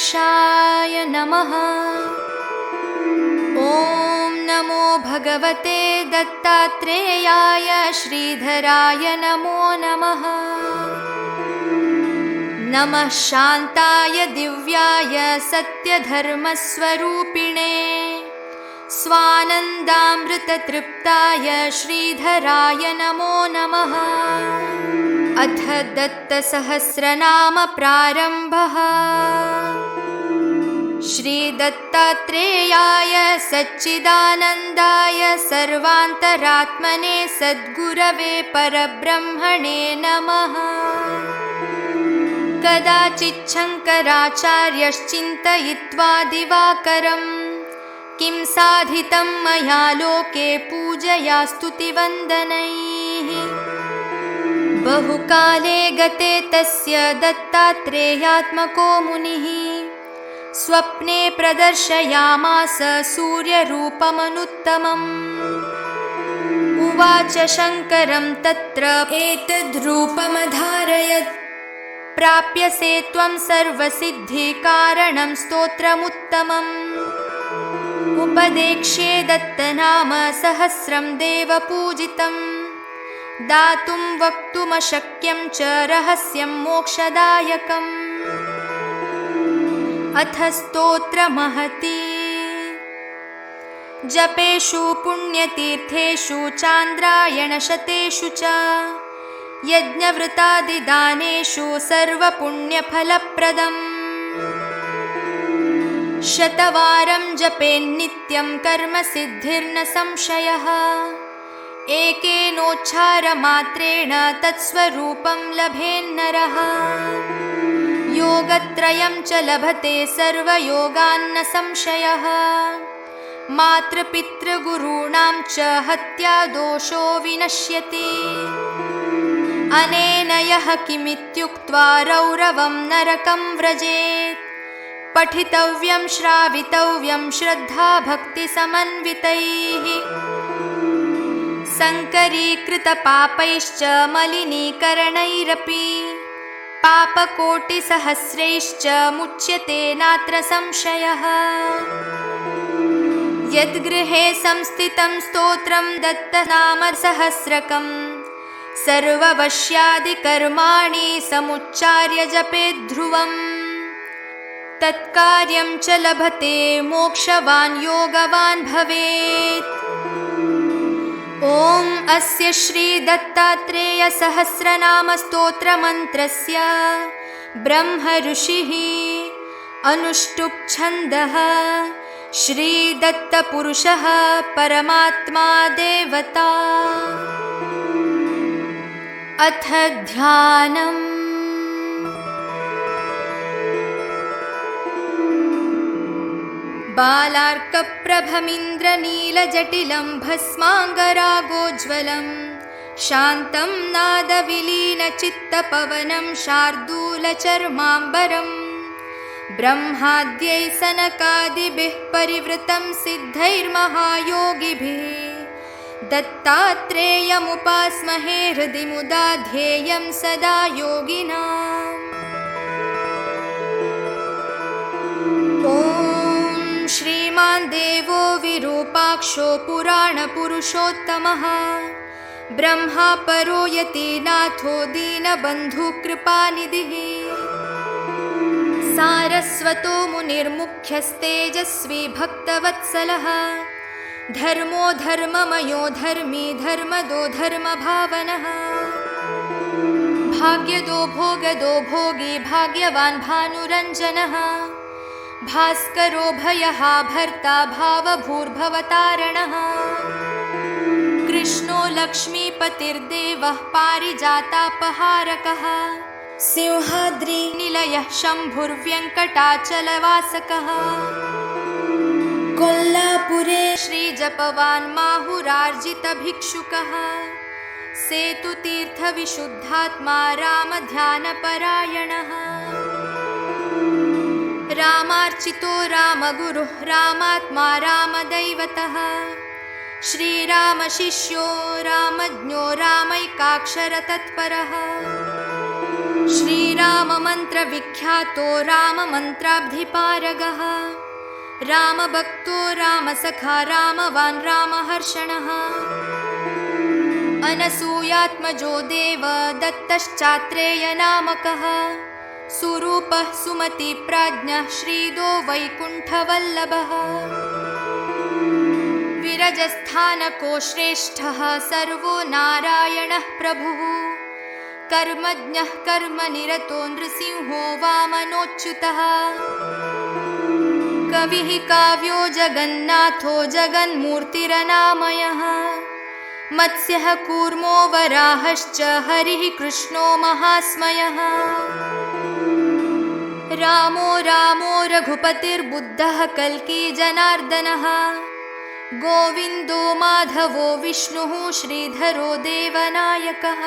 गणेशाय नमः। ॐ नमो भगवते दत्तात्रेयाय श्रीधराय नमो नमः। नमः शान्ताय दिव्याय सत्यधर्मस्वरूपिणे स्वानन्दामृततृप्ताय श्रीधराय नमो नमः। अथ दत्तसहस्रनाम प्रारम्भः। श्रीदत्तात्रेयाय सच्चिदानन्दाय सर्वान्तरात्मने सद्गुरवे परब्रह्मणे नमः। कदाचित् शङ्कराचार्यश्चिन्तयित्वा दिवाकरम् किं साधितं मया लोके पूजया स्तुतिवन्दनैः। बहुकाले गते तस्य दत्तात्रेयात्मको मुनिः स्वप्ने प्रदर्शयामास सूर्यरूपमनुत्तमम्। उवाच शङ्करं तत्र एतद्रूपमधारयत् प्राप्यसे त्वं सर्वसिद्धिकारणं स्तोत्रमुत्तमम्। उपदेक्ष्ये दत्तनाम सहस्रं देवपूजितम् दातुं वक्तुमशक्यं च रहस्यं मोक्षदायकम्। अथ स्तोत्रमहती। जपेषु पुण्यतीर्थेषु चान्द्रायणशतेषु च यज्ञवृतादिदानेषु सर्वपुण्यफलप्रदम्। शतवारं जपेन्नित्यं कर्मसिद्धिर्न संशयः। एकेनोच्चारमात्रेण तत्स्वरूपं लभेन्नरः। योगत्रयं च लभते सर्वयोगान्न संशयः। मातृपितृगुरूणां च हत्यादोषो विनश्यति। अनेन यः किमित्युक्त्वा रौरवं नरकं व्रजेत् पठितव्यं श्रावितव्यं श्रद्धा भक्तिसमन्वितैः। सङ्करीकृतपापैश्च मलिनीकरणैरपि पापकोटिसहस्रैश्च मुच्यते नात्र संशयः। यद्गृहे संस्थितं स्तोत्रं दत्तनामसहस्रकं सर्ववश्यादिकर्माणि समुच्चार्य जपेत् ध्रुवम्। तत्कार्यं च लभते मोक्षवान् योगवान् भवेत्। ॐ अस्य श्रीदत्तात्रेय सहस्रनाम स्तोत्रमन्त्रस्य ब्रह्म ऋषिः अनुष्टुप् छन्दः श्रीदत्तपुरुषः परमात्मा देवता। अथ ध्यानम्। बालार्कप्रभमिन्द्रनीलजटिलं भस्माङ्गरागोज्ज्वलं शान्तं नादविलीनचित्तपवनं शार्दूलचर्माम्बरम्। ब्रह्माद्यै सनकादिभिः परिवृतं सिद्धैर्महायोगिभिः दत्तात्रेयमुपास्महे हृदि मुदा ध्येयं सदा योगिनाम्। ॐ श्रीमान् देवो विरूपाक्षो पुराणपुरुषोत्तमः ब्रह्मा परो यतीनाथो दीनबन्धुकृपानिधिः। सारस्वतो मुनिर्मुख्यस्तेजस्वी भक्तवत्सलः धर्मो धर्ममयो धर्मी धर्मदो धर्मभावनः। भाग्यदो भोगदो भोगी भाग्यवान् भानुरञ्जनः। भास्करो भयहा भर्ता भावभूर्भवतारणः। कृष्णो लक्ष्मीपतिर्देवः पारिजातापहारकः। सिंहाद्रिनिलयः शम्भुर्व्यङ्कटाचलवासकः। कोल्लापुरे श्रीजपवान् माहुरार्जितभिक्षुकः। सेतुतीर्थविशुद्धात्मा रामध्यानपरायणः। रामार्चितो रामगुरुः रामात्मा रामदैवतः। श्रीरामशिष्यो रामज्ञो रामैकाक्षरतत्परः। श्रीराममन्त्रविख्यातो राममन्त्राब्धिपारगः रामभक्तो रामसखा रामवान् रामहर्षणः अनसूयात्मजो देव दत्तश्चात्रेयनामकः सुरूपः सुमतिप्राज्ञः श्रीदो वैकुण्ठवल्लभः विरजस्थानको श्रेष्ठः सर्वो नारायणः प्रभुः कर्मज्ञः कर्मनिरतो नृसिंहो वामनोच्युतः कविः काव्यो जगन्नाथो जगन्मूर्तिरनामयः मत्स्यः कूर्मो वराहश्च हरिः कृष्णो महास्मयः रामो रामो रघुपतिर्बुद्धः कल्की जनार्दनः गोविन्दो माधवो विष्णुः श्रीधरो देवनायकः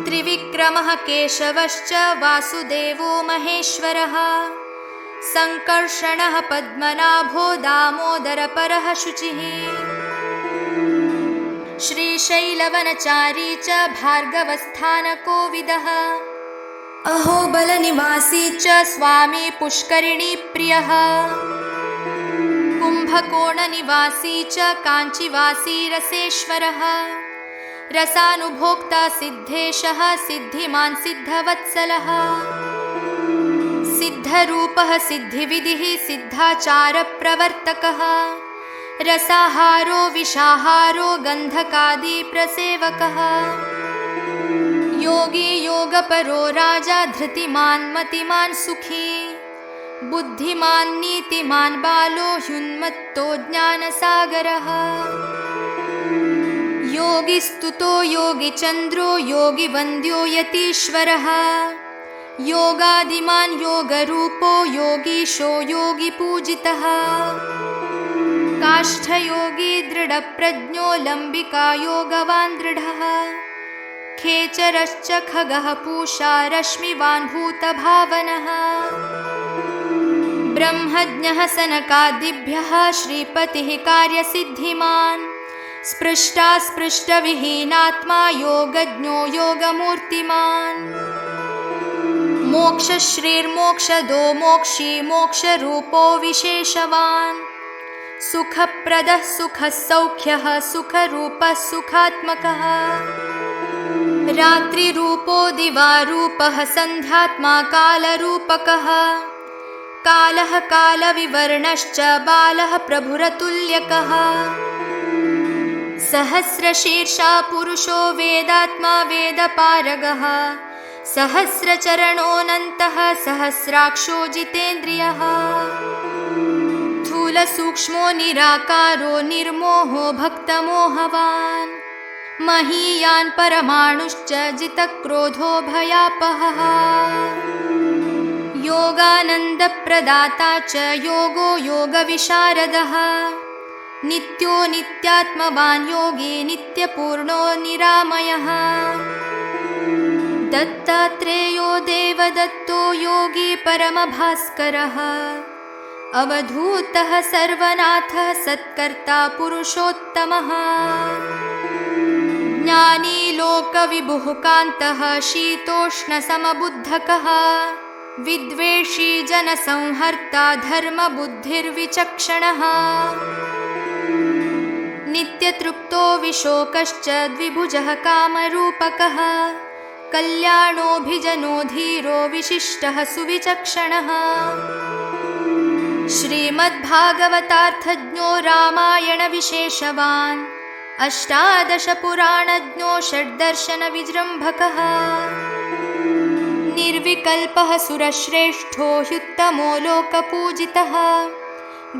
त्रिविक्रमः केशवश्च वासुदेवो महेश्वरः सङ्कर्षणः पद्मनाभो दामोदरपरः शुचिः श्रीशैलवनचारी च भार्गवस्थानकोविदः अहोबलनिवासी च स्वामी पुष्करिणीप्रियः कुम्भकोणनिवासी च काञ्चीवासी रसेश्वरः रसानुभोक्ता सिद्धेशः सिद्धिमान् सिद्धवत्सलः सिद्धरूपः सिद्धिविधिः सिद्धाचारप्रवर्तकः रसाहारो विषाहारो गन्धकादिप्रसेवकः योगी योगपरो राजा धृतिमान् मतिमान् सुखी बुद्धिमान् नीतिमान् बालो ह्युन्मत्तो ज्ञानसागरः योगिस्तुतो योगिचन्द्रो योगिवन्द्यो यतीश्वरः योगादिमान् योगरूपो योगीशो योगिपूजितः काष्ठयोगी दृढप्रज्ञो लम्बिका योगवान् दृढः खेचरश्च खगः पूषा रश्मिवान् भूतभावनः ब्रह्मज्ञः सनकादिभ्यः श्रीपतिः कार्यसिद्धिमान् स्पृष्टा स्पृष्टविहीनात्मा योगज्ञो योगमूर्तिमान् मोक्षश्रीर्मोक्षदो मोक्षी मोक्षरूपो विशेषवान् सुखप्रदः सुखः सौख्यः सुखरूपः सुखात्मकः रात्रिरूपो दिवारूपः सन्ध्यात्मा कालरूपकः कालः कालविवर्णश्च बालः प्रभुरतुल्यकः सहस्रशीर्षा पुरुषो वेदात्मा वेदपारगः सहस्रचरणोऽनन्तः सहस्राक्षो जितेन्द्रियः स्थूलसूक्ष्मो निराकारो निर्मोहो भक्तमोहवान् महीयान् परमाणुश्च जितक्रोधो भयापहः योगानन्दप्रदाता च योगो योगविशारदः नित्यो नित्यात्मवान् योगी नित्यपूर्णो निरामयः दत्तात्रेयो देवदत्तो योगी परमभास्करः अवधूतः सर्वनाथः सत्कर्ता पुरुषोत्तमः ज्ञानी लोकविभुः कान्तः शीतोष्णसमबुद्धकः विद्वेषी जनसंहर्ता धर्मबुद्धिर्विचक्षणः नित्यतृप्तो विशोकश्च द्विभुजः कामरूपकः कल्याणोऽभिजनो धीरो विशिष्टः सुविचक्षणः श्रीमद्भागवतार्थज्ञो रामायणविशेषवान् अष्टादशपुराणज्ञो षड्दर्शनविजृम्भकः निर्विकल्पः सुरश्रेष्ठो ह्युत्तमो लोकपूजितः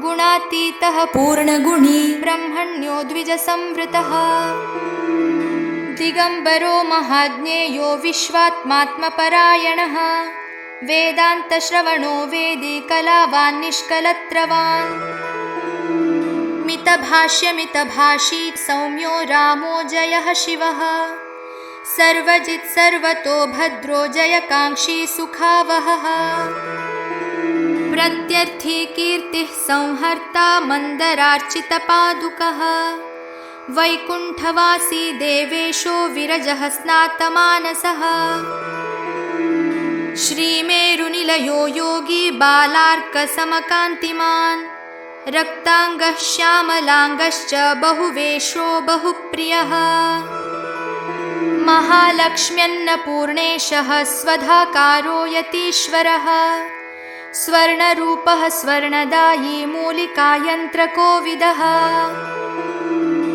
गुणातीतः पूर्णगुणी ब्रह्मण्यो द्विजसंवृतः दिगम्बरो महाज्ञेयो विश्वात्मात्मपरायणः वेदान्तश्रवणो वेदी कलावान् निष्कलत्रवान् मितभाष्यमितभाषी सौम्यो रामो जयः शिवः सर्वजित् सर्वतो भद्रो जयकाङ्क्षी सुखावहः प्रत्यर्थी कीर्तिः संहर्ता मन्दरार्चितपादुकः वैकुण्ठवासी देवेशो विरजः स्नातमानसः श्रीमेरुनिलयो योगी बालार्कसमकान्तिमान् रक्ताङ्गः श्यामलाङ्गश्च बहुवेषो बहुप्रियः महालक्ष्म्यन्नपूर्णेशः स्वधाकारो यतीश्वरः स्वर्णरूपः स्वर्णदायी मूलिकायन्त्रकोविदः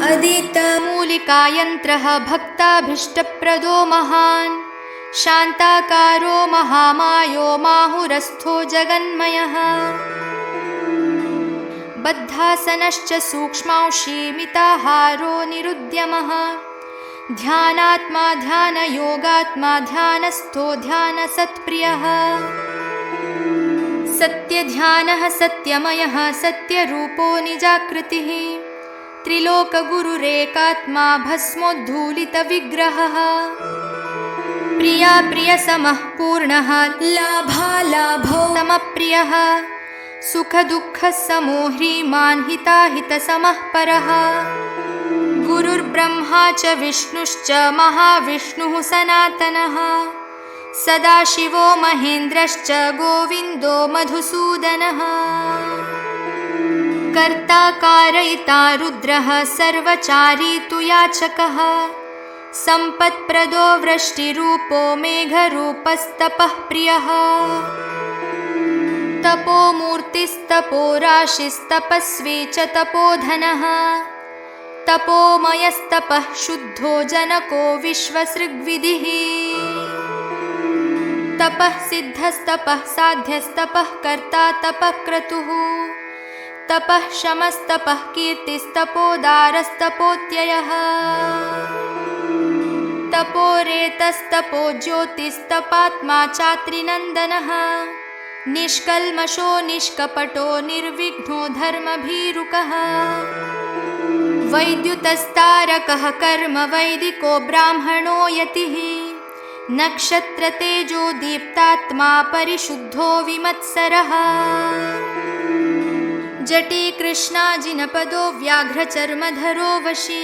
अदितमूलिकायन्त्रः भक्ताभीष्टप्रदो महान् शान्ताकारो महामायो माहुरस्थो जगन्मयः बद्धासनश्च सूक्ष्मांशी मिताहारो निरुद्यमः ध्यानात्मा ध्यानयोगात्मा ध्यानस्थो ध्यानसत्प्रियः सत्यध्यानः सत्यमयः सत्यरूपो निजाकृतिः त्रिलोकगुरुरेकात्मा भस्मोद्धूलितविग्रहः प्रिया प्रियसमः पूर्णः लाभालाभो समप्रियः सुखदुःखसमो ह्रीमान् हिताहितसमः परः गुरुर्ब्रह्मा च विष्णुश्च महाविष्णुः सनातनः सदाशिवो महेन्द्रश्च गोविन्दो मधुसूदनः कर्ता कारयिता रुद्रः सर्वचारी तु याचकः सम्पत्प्रदो वृष्टिरूपो मेघरूपस्तपः प्रियः तपोमूर्तिस्तपोराशिस्तपस्वी च तपोधनः तपोमयस्तपः शुद्धो जनको विश्वसृग्विदिः तपः सिद्धस्तपः साध्यस्तपः कर्ता तपः क्रतुः तपः शमस्तपः कीर्तिस्तपोदारस्तपोत्ययः तपोरेतस्तपो ज्योतिस्तपात्मा चात्रिनन्दनः निष्कल्मषो निष्कपटो निर्विघ्नो धर्मभीरुकः वैद्युतस्तारकः कर्म वैदिको ब्राह्मणो यतिः नक्षत्रतेजो दीप्तात्मा परिशुद्धो विमत्सरः जटी कृष्णाजिनपदो व्याघ्रचर्मधरो वशी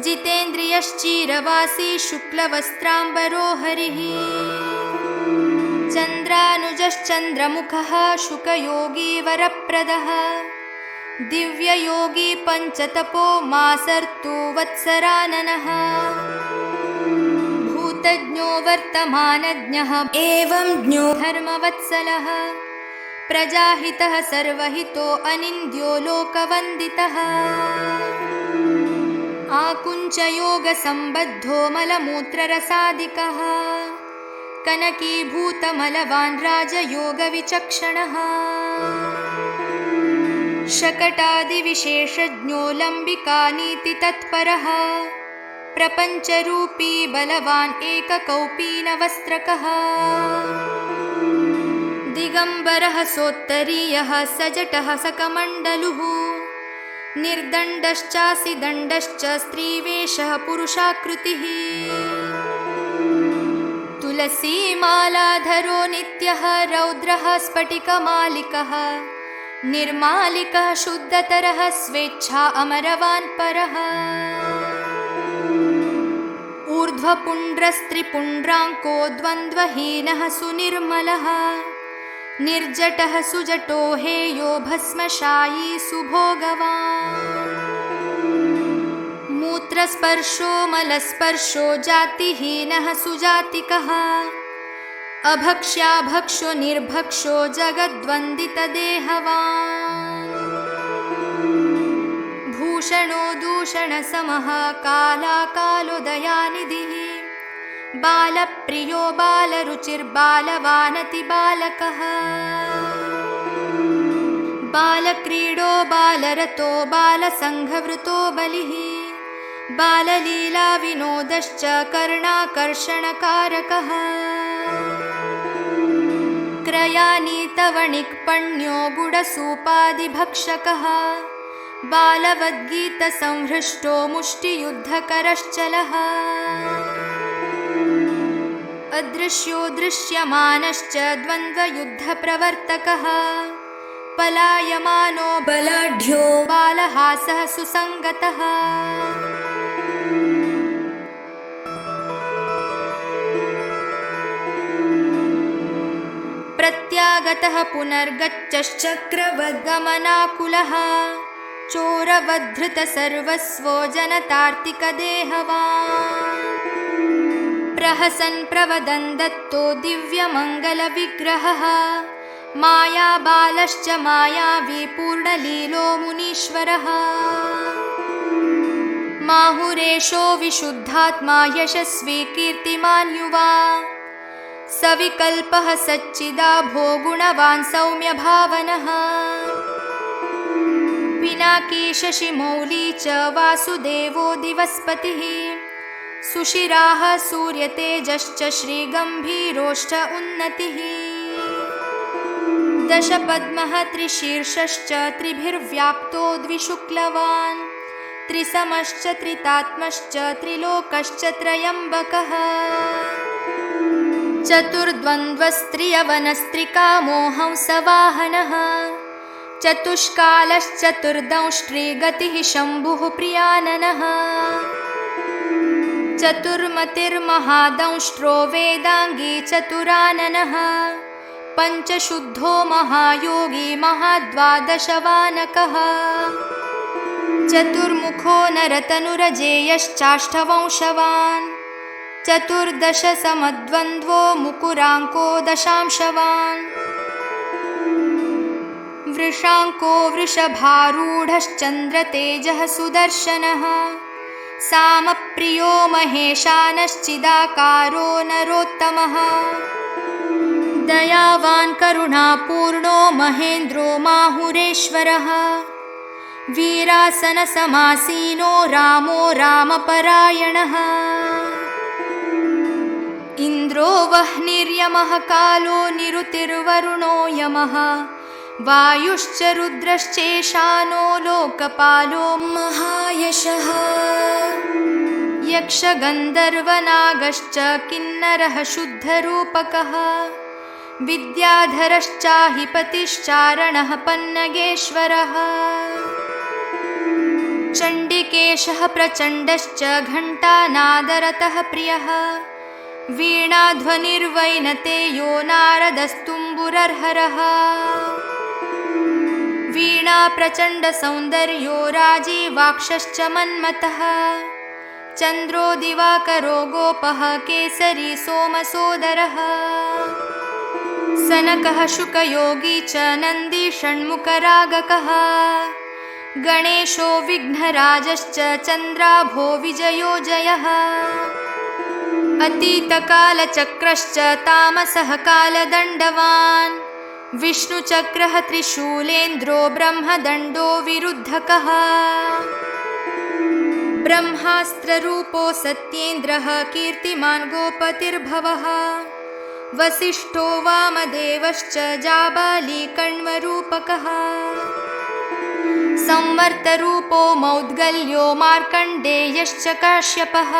जितेन्द्रियश्चिरवासी शुक्लवस्त्राम्बरो हरिः चन्द्रानुजश्चन्द्रमुखः शुकयोगी वरप्रदः दिव्ययोगी पञ्चतपो मासर्तु वत्सराननः भूतज्ञो वर्तमानज्ञः एवं ज्ञो धर्मवत्सलः प्रजाहितः सर्वहितो अनिन्द्यो लोकवन्दितः आकुञ्चयोगसम्बद्धो मलमूत्ररसादिकः कनकीभूतमलवान् राजयोगविचक्षणः शकटादिविशेषज्ञो लम्बिकानीतितत्परः प्रपञ्चरूपी बलवान् एककौपीनवस्त्रकः दिगम्बरः सोत्तरीयः सजटः सकमण्डलुः निर्दण्डश्चासि दण्डश्च स्त्रीवेषः पुरुषाकृतिः तुलसीमालाधरो नित्यः रौद्रः स्फटिकमालिकः निर्मालिकः शुद्धतरः स्वेच्छा अमरवान् परः ऊर्ध्वपुण्ड्रस्त्रिपुण्ड्राङ्को द्वन्द्वहीनः सुनिर्मलः निर्जटः सुजटो हेयो भस्मशायी सुभोगवान् मूत्रस्पर्शो मलस्पर्शो जातिहीनः सुजातिकः अभक्ष्याभक्षो निर्भक्षो जगद्वन्दितदेहवान् भूषणो दूषणसमः कालाकालोदयानिधिः बालप्रियो बालरुचिर्बालवानतिबालकः बालक्रीडो बालरतो बालसङ्घवृतो बलिः बाललीलाविनोदश्च कर्णाकर्षणकारकः क्रयानीतवणिक्पण्यो गुडसूपादिभक्षकः बालवद्गीतसंहृष्टो मुष्टियुद्धकरश्चलः अदृश्यो दृश्यमानश्च द्वन्द्वयुद्धप्रवर्तकः उत्पलायमानो बलाढ्यो बालहासः सुसङ्गतः। प्रत्यागतः पुनर्गच्छश्चक्रवद्गमनाकुलः चोरवद्धृतसर्वस्वो जनतार्तिकदेहवान्। प्रहसन् प्रवदन् दत्तो दिव्यमङ्गलविग्रहः मायाबालश्च मायावी पूर्णलीलो मुनीश्वरः। माहुरेशो विशुद्धात्मा यशस्वी कीर्तिमान् युवा सविकल्पः सच्चिदाभो गुणवान् सौम्यभावनः। पिनाकी शशिमौली च वासुदेवो दिवस्पतिः सुशिराः सूर्यतेजश्च श्रीगम्भीरोष्ठ उन्नतिः। दशपद्मः त्रिशीर्षश्च त्रिभिर्व्याप्तो द्विशुक्लवान् त्रिसमश्च त्रितात्मश्च त्रिलोकश्च त्रयम्बकः। चतुर्द्वन्द्वस्त्रियवनस्त्रिकामो हंसवाहनः चतुष्कालश्चतुर्दंष्ट्रिगतिः शम्भुः प्रियाननः। चतुर्मतिर्महादंष्ट्रो वेदाङ्गी चतुराननः पञ्चशुद्धो महायोगी महाद्वादशवानकः। चतुर्मुखो नरतनुरजेयश्चाष्टवंशवान् चतुर्दश समद्वन्द्वो मुकुराङ्को दशांशवान्। वृषाङ्को वृषभारूढश्चन्द्रतेजः सुदर्शनः सामप्रियो महेशानश्चिदाकारो नरोत्तमः। दयावान् करुणापूर्णो महेन्द्रो माहुरेश्वरः वीरासनसमासीनो रामो रामपरायणः। इन्द्रो वह्निर्यमः कालो निरुतिर्वरुणो यमः वायुश्च रुद्रश्चेशानो लोकपालो महायशः। यक्षगन्धर्वनागश्च किन्नरः शुद्धरूपकः विद्याधरश्चाहिपतिश्चारणः पन्नगेश्वरः। चण्डिकेशः प्रचण्डश्च घण्टानादरतः प्रियः वीणाध्वनिर्वैनतेयो नारदस्तुम्बुरर्हरः। वीणाप्रचण्डसौन्दर्यो राजीवाक्षश्च मन्मथः चन्द्रो दिवाकरो गोपः केसरी सोमसोदरः। सनकः शुकयोगी च नन्दी षण्मुखरागकः गणेशो विघ्नराजश्च चन्द्राभो विजयो जयः। अतीतकालचक्रश्च तामसः कालदण्डवान् विष्णुचक्रः त्रिशूलेन्द्रो ब्रह्मदण्डो विरुद्धकः। ब्रह्मास्त्ररूपो सत्येन्द्रः कीर्तिमान् गोपतिर्भवः वसिष्ठो वामदेवश्च जाबाली कण्वरूपकः। संवर्तरूपो मौद्गल्यो मार्कण्डेयश्च काश्यपः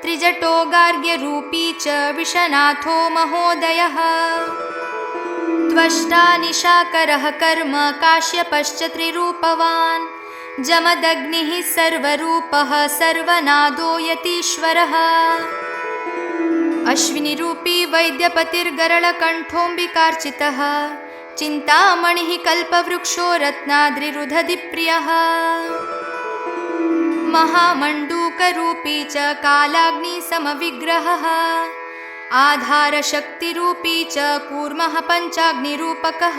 त्रिजटो गार्ग्यरूपी च विश्वनाथो महोदयः। त्वष्टा निशाकरः कर्म काश्यपश्च त्रिरूपवान् जमदग्निः सर्वरूपः सर्वनादो यतीश्वरः। अश्विनीरूपी वैद्यपतिर्गरलकण्ठोऽम्बिकार्चितः चिन्तामणिः कल्पवृक्षो रत्नाद्रिरुधधिप्रियः। महामण्डूकरूपी च कालाग्निसमविग्रहः आधारशक्तिरूपी च कूर्मः पञ्चाग्निरूपकः।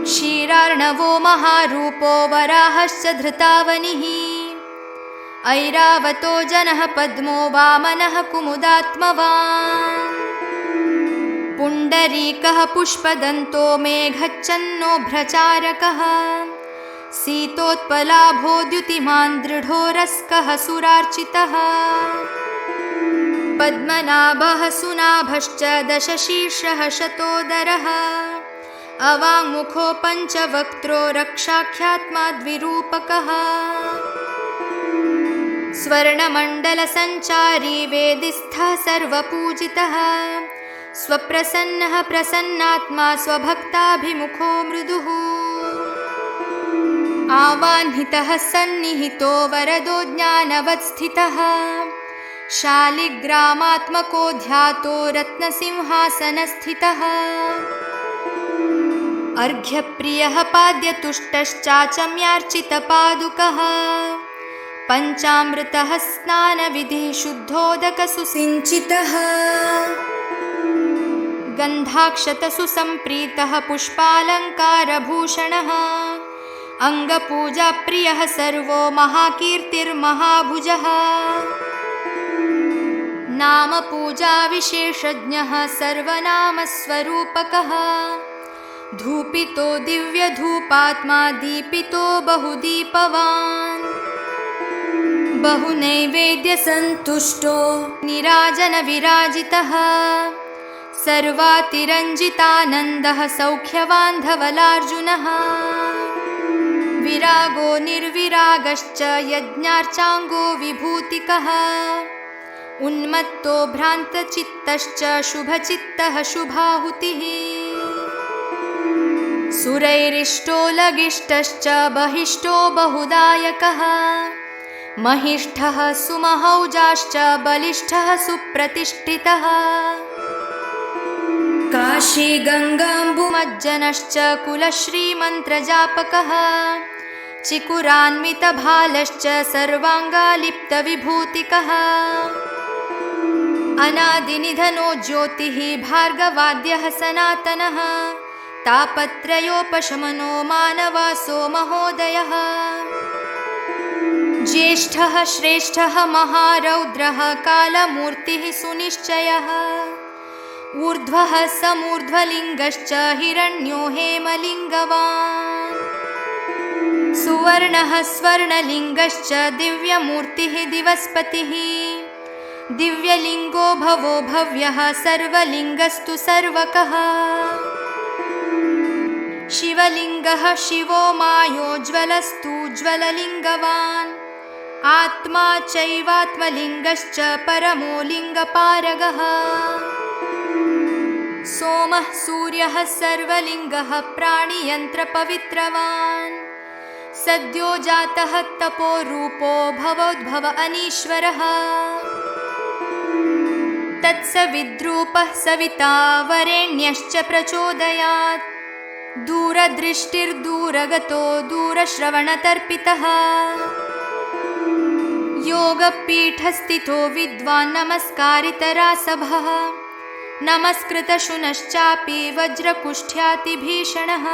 क्षीरार्णवो महारूपो वराहश्च धृतावनिः ऐरावतो जनः पद्मो वामनः कुमुदात्मवान्। पुण्डरीकः पुष्पदन्तो मेघच्छन्नो भ्रचारकः सीतोत्पलाभो द्युतिमान् दृढो रस्कः सुरार्चितः। पद्मनाभः सुनाभश्च दशशीर्षः शतोदरः अवाङ्मुखो पञ्चवक्त्रो रक्षाख्यात्मा द्विरूपकः। स्वर्णमण्डलसञ्चारी वेदिस्थः सर्वपूजितः स्वप्रसन्नः प्रसन्नात्मा स्वभक्ताभिमुखो मृदुः आवाह्नितः सन्निहितो वरदो ज्ञानवत् स्थितः शालिग्रामात्मको ध्यातो रत्नसिंहासनस्थितः अर्घ्यप्रियः पाद्यतुष्टश्चाचम्यार्चितपादुकः पञ्चामृतः स्नानविधिः शुद्धोदकसुसिञ्चितः गन्धाक्षतसुसम्प्रीतः पुष्पालङ्कारभूषणः अङ्गपूजाप्रियः सर्वो महाकीर्तिर्महाभुजः नामपूजाविशेषज्ञः सर्वनामस्वरूपकः धूपितो दिव्यधूपात्मा दीपितो बहुदीपवान् बहुनैवेद्यसन्तुष्टो नीराजनविराजितः सर्वातिरञ्जितानन्दः सौख्यवान् धवलार्जुनः विरागो निर्विरागश्च यज्ञार्चाङ्गो विभूतिकः उन्मत्तो भ्रान्तचित्तश्च शुभचित्तः शुभाहुतिः सुरैरिष्टो लगिष्टश्च बहिष्टो बहुदायकः महिष्ठः सुमहौजाश्च बलिष्ठः सुप्रतिष्ठितः काशीगङ्गाम्बुमज्जनश्च कुलश्रीमन्त्रजापकः चिकुरान्वितभालश्च सर्वाङ्गालिप्तविभूतिकः अनादिनिधनो ज्योतिः भार्गवाद्यः सनातनः तापत्रयोपशमनो मानवासो महोदयः ज्येष्ठः श्रेष्ठः महारौद्रः कालमूर्तिः सुनिश्चयः ऊर्ध्वः समूर्ध्वलिङ्गश्च हिरण्यो हेमलिङ्गवान् सुवर्णः स्वर्णलिङ्गश्च दिव्यमूर्तिः दिवस्पतिः दिव्यलिङ्गो भवो भव्यः सर्वलिङ्गस्तु सर्वकः शिवलिङ्गः शिवो मायोज्ज्वलस्तु ज्वललिङ्गवान् आत्मा चैवात्मलिङ्गश्च परमो लिङ्गपारगः सोमः सूर्यः सर्वलिङ्गः प्राणियन्त्रपवित्रवान् सद्यो जातः तपोरूपो भवोद्भव अनीश्वरः तत्सविद्रूपः सविता वरेण्यश्च प्रचोदयात् दूरदृष्टिर्दूरगतो दूरश्रवणतर्पितः योगपीठस्थितो विद्वान् नमस्कारितरासभः नमस्कृतशुनश्चापि वज्रकुष्ठ्यातिभीषणः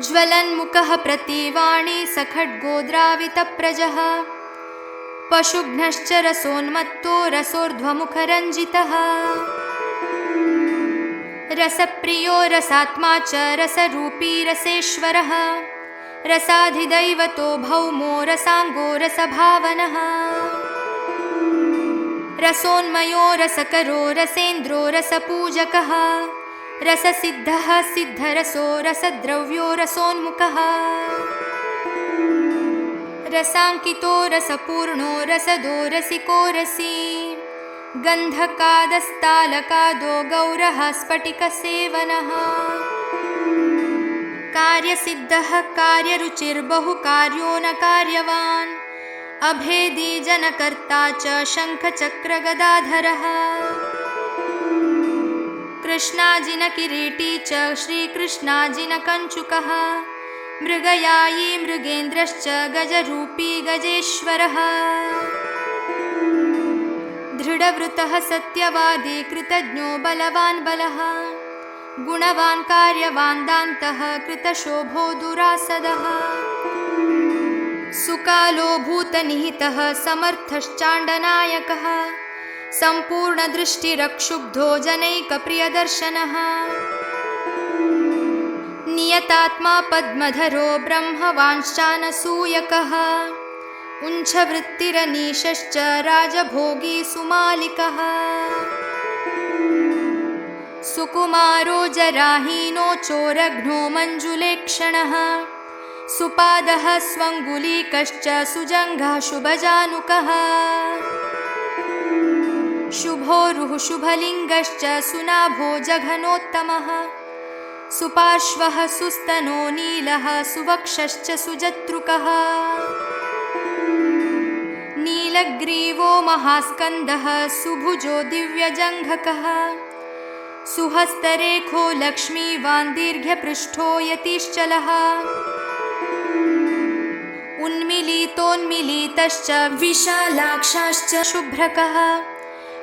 ज्वलन्मुखः प्रतिवाणी सखड्गोद्रावितप्रजः पशुघ्नश्च रसोन्मत्तो रसोर्ध्वमुखरञ्जितः रसप्रियो रसात्मा च रसरूपी रसेश्वरः रसाधिदैवतो भौमो रसाङ्गो रसभावनः रसोन्मयो रसकरो रसेन्द्रो रसपूजकः रससिद्धः सिद्धरसो रसद्रव्यो रसोन्मुखः रसाङ्कितो रसपूर्णो रसदो रसिको रसी गन्धकादस्तालकादो गौरः स्फटिकसेवनः कार्यसिद्धः कार्यरुचिर्बहुकार्यो न कार्यवान् अभेदी जनकर्ता च शङ्खचक्रगदाधरः कृष्णाजिनकिरीटी च श्रीकृष्णाजिनकञ्चुकः मृगयायी मृगेन्द्रश्च गजरूपी गजेश्वरः दृढवृतः सत्यवादी कृतज्ञो बलवान् बलः गुणवान् कार्यवान् दान्तः कृतशोभो दुरासदः सुकालो भूतनिहितः समर्थश्चाण्डनायकः सम्पूर्णदृष्टिरक्षुब्धो जनैकप्रियदर्शनः नियतात्मा पद्मधरो ब्रह्मवांश्चानसूयकः उञ्छवृत्तिरनीशश्च राजभोगी सुमालिकः सुकुमारो जराहीनो चोरघ्नो मञ्जुलेक्षणः सुपादः स्वङ्गुलीकश्च सुजङ्घः शुभजानुकः शुभोरुः शुभलिङ्गश्च सुनाभो जघनोत्तमः सुपार्श्वः सुस्तनो नीलः सुवक्षश्च सुजतृकः नीलग्रीवो महास्कन्दः सुभुजो दिव्यजङ्घकः सुहस्तरेखो लक्ष्मीवान् दीर्घपृष्ठो यतिश्चलः उन्मीलितोन्मीलितश्च विशालाक्षाश्च शुभ्रकः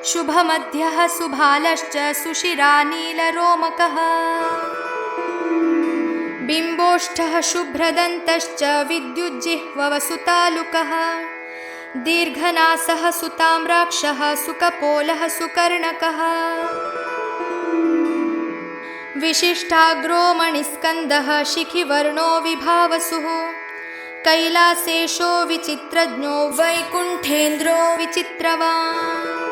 शुभमध्यः सुभालश्च सुशिरा नीलरोमकः बिम्बोष्ठः शुभ्रदन्तश्च विद्युज्जिह्ववसुतालुकः दीर्घनासः सुताम्राक्षः सुकपोलः सुकर्णकः विशिष्टाग्रो मणिस्कन्दः शिखिवर्णो विभावसुः कैलासेशो विचित्रज्ञो वैकुण्ठेन्द्रो विचित्रवान्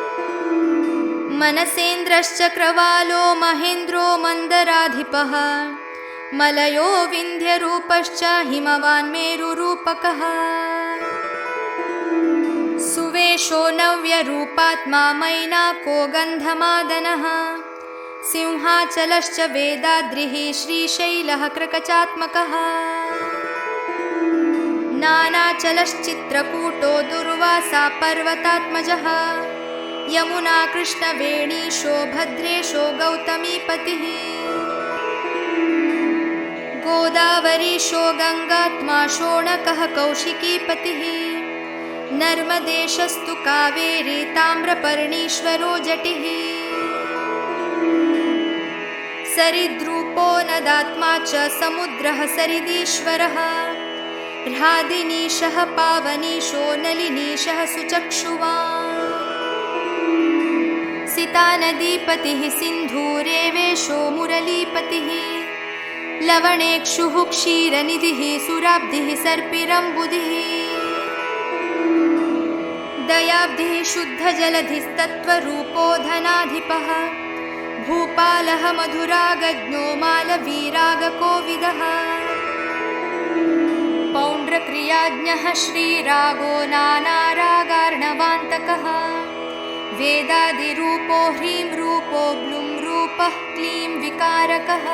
मनसेन्द्रश्चक्रवालो महेन्द्रो मन्दराधिपः मलयो विन्ध्यरूपश्च हिमवान् मेरुरूपकः सुवेशो नव्यरूपात्मा मैनाको गन्धमादनः सिंहाचलश्च वेदाद्रिः श्रीशैलः क्रकचात्मकः नानाचलश्चित्रकूटो दुर्वासा पर्वतात्मजः यमुना कृष्णवेणीशो भद्रेशो गौतमीपतिः गोदावरीशो गङ्गात्मा शोणकः कौशिकीपतिः नर्मदेशस्तु कावेरी ताम्रपर्णीश्वरो जटिः सरिद्रूपो नदात्मा च समुद्रः सरिदीश्वरः ह्रादिनीशः पावनीशो नलिनीशः सुचक्षुवान् सितानदीपतिः सिन्धूरेवेशो मुरलीपतिः लवणेक्षुः क्षीरनिधिः सुराब्धिः सर्पिरम्बुधिः दयाब्धिः शुद्धजलधिस्तत्त्वरूपो धनाधिपः भूपालः मधुरागज्ञो मालवीरागकोविदः पौण्ड्रक्रियाज्ञः श्रीरागो नानारागार्णवान्तकः वेदादिरूपो ह्रीं रूपो ब्लूं रूपः क्लीं विकारकः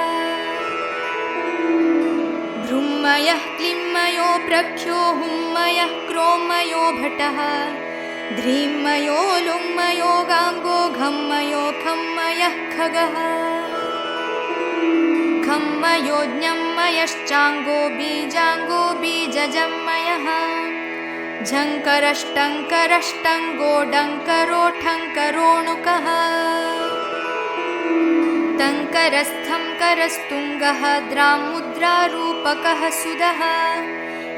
भृङ्मयः क्लींमयो प्रख्यो हुंमयः क्रोमयो भटः ध्रींमयो लुङ्मयो गाङ्गो घम्मयो खम्मयः खगः खम्मयो ज्ञम्मयश्चाङ्गो बीजाङ्गो बीजजम्मयः झङ्करष्टङ्करष्टङ्गो डङ्करोठङ्करोणुकः तङ्करस्थङ्करस्तुङ्गः द्रामुद्रारूपकः सुदः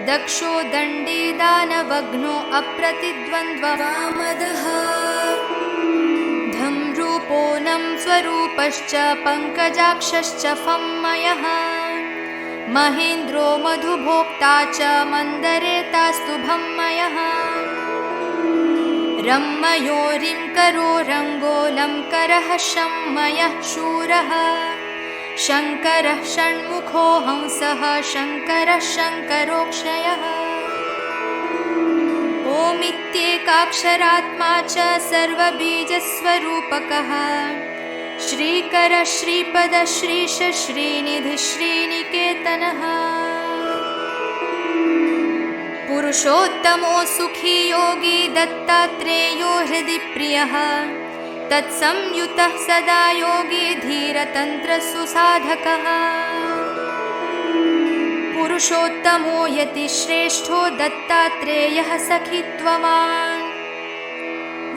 दक्षो दण्डी दानवघ्नो अप्रतिद्वन्द्ववामदः धम्रूपो नं स्वरूपश्च पङ्कजाक्षश्च फम्मयः महेन्द्रो मधुभोक्ता च मन्दरेतास्तु भम्मयः रम्मयो रिङ्करो रङ्गोलङ्करः शम्मयः शूरः शङ्करः षण्मुखो हंसः शङ्करः शङ्करोक्षयः ओमित्येकाक्षरात्मा च सर्वबीजस्वरूपकः श्रीकर श्रीपद श्रीश श्रीनिधि श्रीनिकेतनः पुरुषोत्तमो सुखी योगी दत्तात्रेयो हृदि प्रियः तत्संयुतः सदा योगी धीरतन्त्रसुसाधकः पुरुषोत्तमो यतिश्रेष्ठो दत्तात्रेयः सखित्ववान्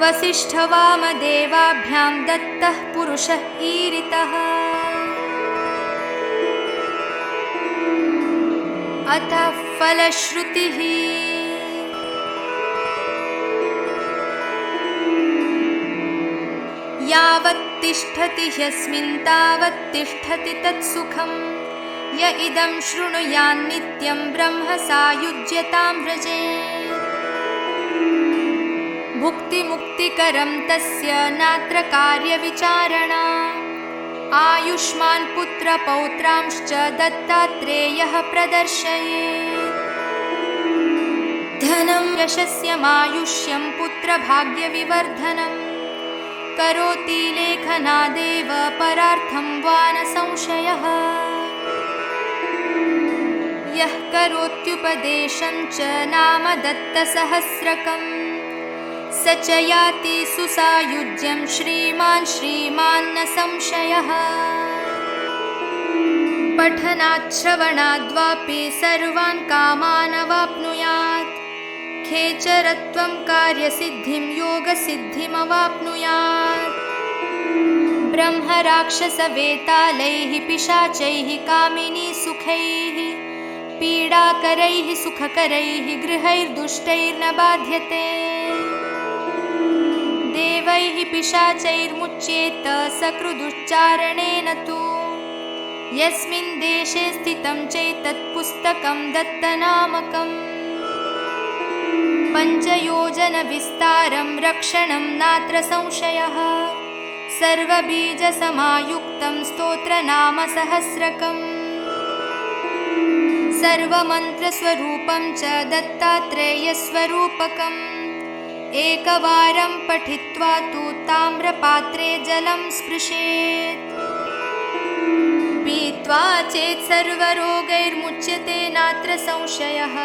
वसिष्ठवामदेवाभ्यां दत्तः पुरुषः ईरितः अतः फलश्रुतिः यावत् तिष्ठति ह्यस्मिन् तावत् तिष्ठति तत्सुखम् य इदं शृणुयान्नित्यं ब्रह्म सायुज्यतां व्रजेत् भुक्तिमुक्तिकरं तस्य नात्र कार्यविचारणा आयुष्मान् पुत्रपौत्रांश्च दत्तात्रेयः प्रदर्शयेत् धनं यशस्यमायुष्यं पुत्रभाग्यविवर्धनम् करोति लेखनादेव परार्थं वा न संशयः। यः करोत्युपदेशं च नाम दत्तसहस्रकं स च याति सुसायुज्यं श्रीमान् श्रीमान् न संशयः। पठनात् श्रवणाद्वापि सर्वान् कामान् अवाप्नुयात्। खेचरत्वं कार्यसिद्धिं योगसिद्धिमवाप्नुयात्। ब्रह्मराक्षसवेतालैः पिशाचैः कामिनी सुखैः पीडाकरैः सुखकरैः गृहैर्दुष्टैर्न बाध्यते। देवैः पिशाचैर्मुच्येत सकृदुच्चारणेन तु। यस्मिन् देशे स्थितं चैतत् पुस्तकं दत्तनामकम्। पञ्चयोजनविस्तारं रक्षणं नात्र संशयः। सर्वबीजसमायुक्तं स्तोत्रनामसहस्रकम्। सर्वमन्त्रस्वरूपं च दत्तात्रेयस्वरूपकम्। एकवारं पठित्वा तु ताम्रपात्रे जलं स्पृशेत्। पीत्वा चेत् सर्वरोगैर्मुच्यते नात्र संशयः।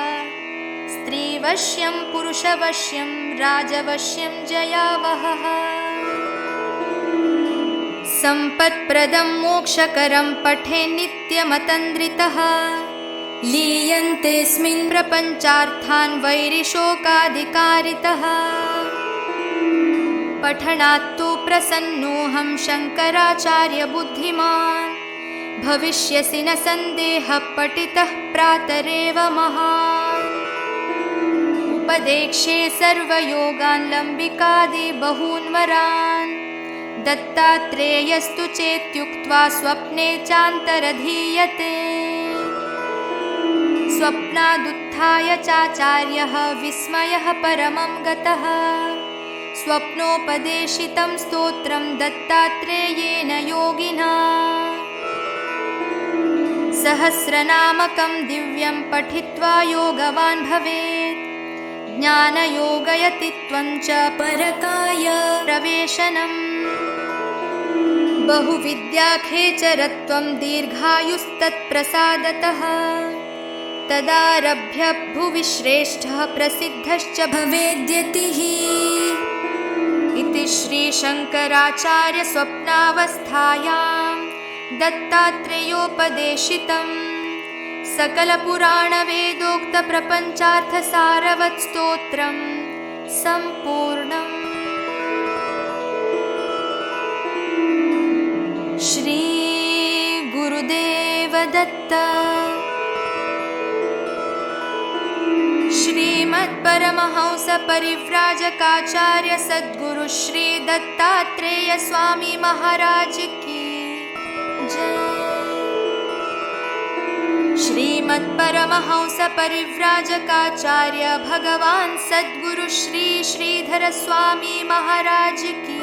स्त्रीवश्यं पुरुषवश्यं राजवश्यं जयावहः। सम्पत्प्रदं मोक्षकरं पठे नित्यमतन्द्रितः। लीयन्तेऽस्मिन् प्रपञ्चार्थान् वैरिशोकाधिकारितः। पठनात्तु प्रसन्नोऽहं शङ्कराचार्य बुद्धिमान्। भविष्यसि न सन्देहः पठितः प्रातरेव महान्। उपदेक्षे सर्वयोगान् लम्बिकादि बहून् वरान्। दत्तात्रेयस्तु चेत्युक्त्वा स्वप्ने चान्तरधीयते। स्वप्नादुत्थाय चाचार्यः विस्मयः परमं गतः। स्वप्नोपदेशितं स्तोत्रं दत्तात्रेयेन योगिना। सहस्रनामकं दिव्यं पठित्वा योगवान् भवेत्। ज्ञानयोगयतित्वं च परकाय प्रवेशनम्। बहुविद्याखेचरत्वं दीर्घायुस्तत्प्रसादतः। तदारभ्य भुवि श्रेष्ठः प्रसिद्धश्च भवेद्यतिः। इति श्रीशङ्कराचार्य स्वप्नावस्थायां दत्तात्रेयोपदेशितं सकलपुराणवेदोक्तप्रपञ्चार्थसारवत् स्तोत्रं सम्पूर्णम्। श्री गुरुदेव दत्त। श्रीमद्परमहंस परिव्राजकाचार्य सद्गुरु श्री दत्तात्रेय स्वामी महाराज की जय। श्रीमद्परमहंस परिव्राजकाचार्य भगवान सद्गुरु श्री श्रीधर स्वामी महाराज की